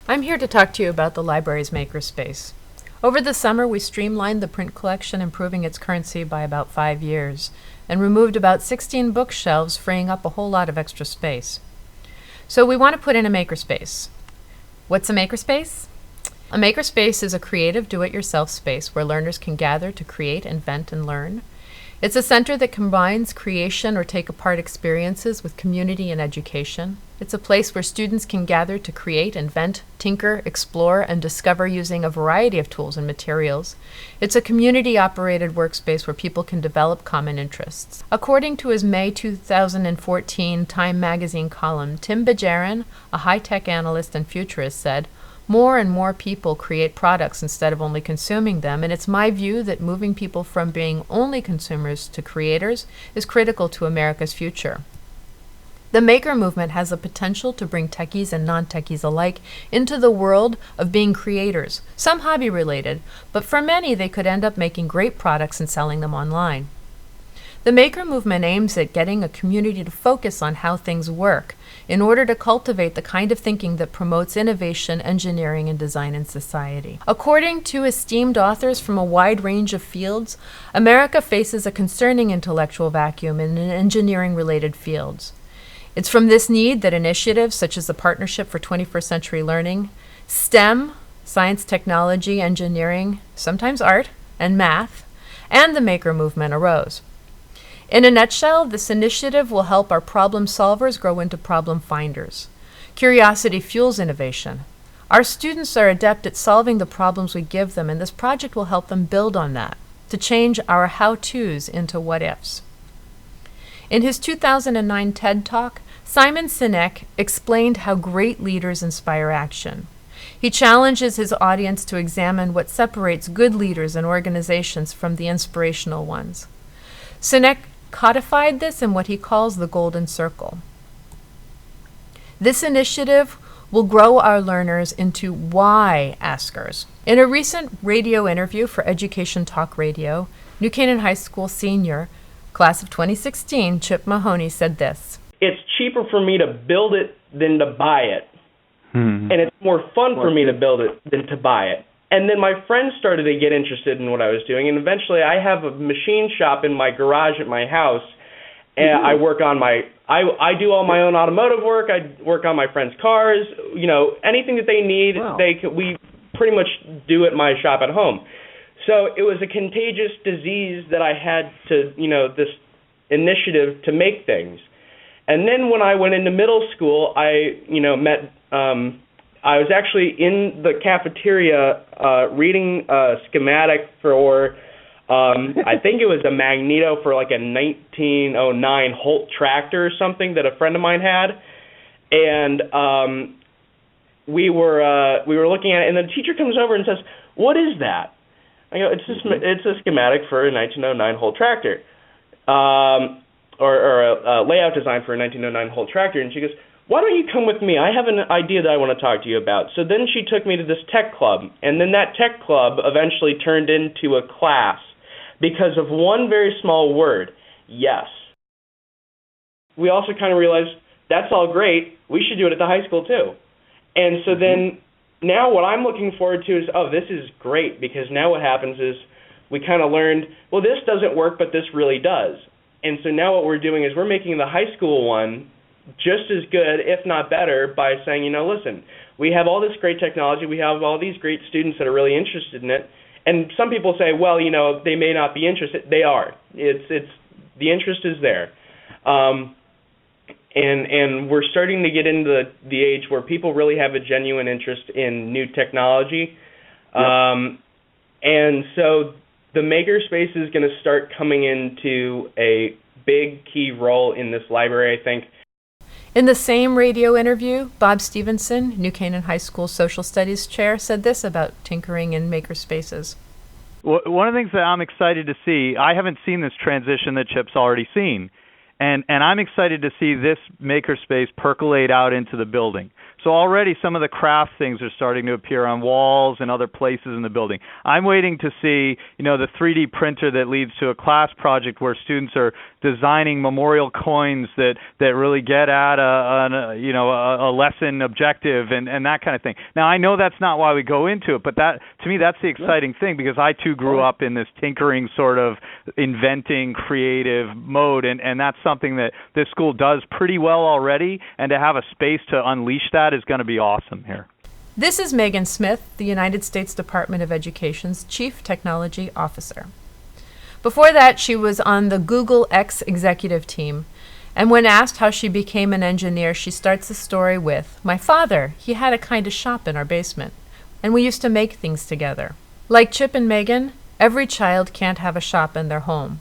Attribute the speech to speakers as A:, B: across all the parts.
A: I'm here to talk to you about the library's Makerspace. Over the summer, we streamlined the print collection, improving its currency by about 5 years, and removed about 16 bookshelves, freeing up a whole lot of extra space. So we want to put in a Makerspace. What's a Makerspace? A Makerspace is a creative do-it-yourself space where learners can gather to create, invent, and learn. It's a center that combines creation or take-apart experiences with community and education. It's a place where students can gather to create, invent, tinker, explore, and discover using a variety of tools and materials. It's a community-operated workspace where people can develop common interests. According to his May 2014 Time magazine column, Tim Bajarin, a high-tech analyst and futurist, said, "More and more people create products instead of only consuming them, and it's my view that moving people from being only consumers to creators is critical to America's future." The maker movement has the potential to bring techies and non-techies alike into the world of being creators, some hobby-related, but for many they could end up making great products and selling them online. The maker movement aims at getting a community to focus on how things work in order to cultivate the kind of thinking that promotes innovation, engineering, and design in society. According to esteemed authors from a wide range of fields, America faces a concerning intellectual vacuum in engineering-related fields. It's from this need that initiatives such as the Partnership for 21st Century Learning, STEM, science, technology, engineering, sometimes art, and math, and the maker movement arose. In a nutshell, this initiative will help our problem solvers grow into problem finders. Curiosity fuels innovation. Our students are adept at solving the problems we give them, and this project will help them build on that, to change our how-tos into what-ifs. In his 2009 TED Talk, Simon Sinek explained how great leaders inspire action. He challenges his audience to examine what separates good leaders and organizations from the inspirational ones. Sinek codified this in what he calls the golden circle. This initiative will grow our learners into why-askers. In a recent radio interview for Education Talk Radio, New Canaan High School senior, class of 2016, Chip Mahoney said this:
B: "It's cheaper for me to build it than to buy it. And it's more fun for me to build it than to buy it." And then my friends started to get interested in what I was doing, and eventually I have a machine shop in my garage at my house, and I work on I do all my own automotive work. I work on my friends' cars, anything that they need.
C: Wow.
B: We pretty much do at my shop at home. So it was a contagious disease that I had to, this initiative to make things. And then when I went into middle school, I, met, I was actually in the cafeteria reading a schematic for, I think it was a magneto for like a 1909 Holt tractor or something that a friend of mine had. And we were looking at it, and the teacher comes over and says, "What is that?" I go, it's a schematic for a 1909 Holt tractor, or a layout design for a 1909 Holt tractor. And she goes, "Why don't you come with me? I have an idea that I want to talk to you about." So then she took me to this tech club, and then that tech club eventually turned into a class because of one very small word: yes. We also kind of realized that's all great. We should do it at the high school too. And so then now what I'm looking forward to is, this is great, because now what happens is we kind of learned, well, this doesn't work, but this really does. And so now what we're doing is we're making the high school one just as good, if not better, by saying, listen, we have all this great technology, we have all these great students that are really interested in it, and some people say, well, they may not be interested. They are. It's the interest is there. And we're starting to get into the age where people really have a genuine interest in new technology. Yep. And so the Makerspace is going to start coming into a big key role in this library, I think.
A: In the same radio interview, Bob Stevenson, New Canaan High School Social Studies Chair, said this about tinkering in makerspaces.
C: Well, one of the things that I'm excited to see, I haven't seen this transition that Chip's already seen, and I'm excited to see this makerspace percolate out into the building. So already some of the craft things are starting to appear on walls and other places in the building. I'm waiting to see, the 3D printer that leads to a class project where students are designing memorial coins that really get at a lesson objective and that kind of thing. Now I know that's not why we go into it, but that to me that's the exciting thing, because I too grew up in this tinkering sort of inventing creative mode, and that's something that this school does pretty well already, and to have a space to unleash that is going to be awesome here.
A: This is Megan Smith, the United States Department of Education's Chief Technology Officer. Before that, she was on the Google X executive team, and when asked how she became an engineer, she starts the story with, "My father, he had a kind of shop in our basement, and we used to make things together." Like Chip and Megan, every child can't have a shop in their home,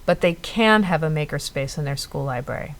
A: but they can have a makerspace in their school library.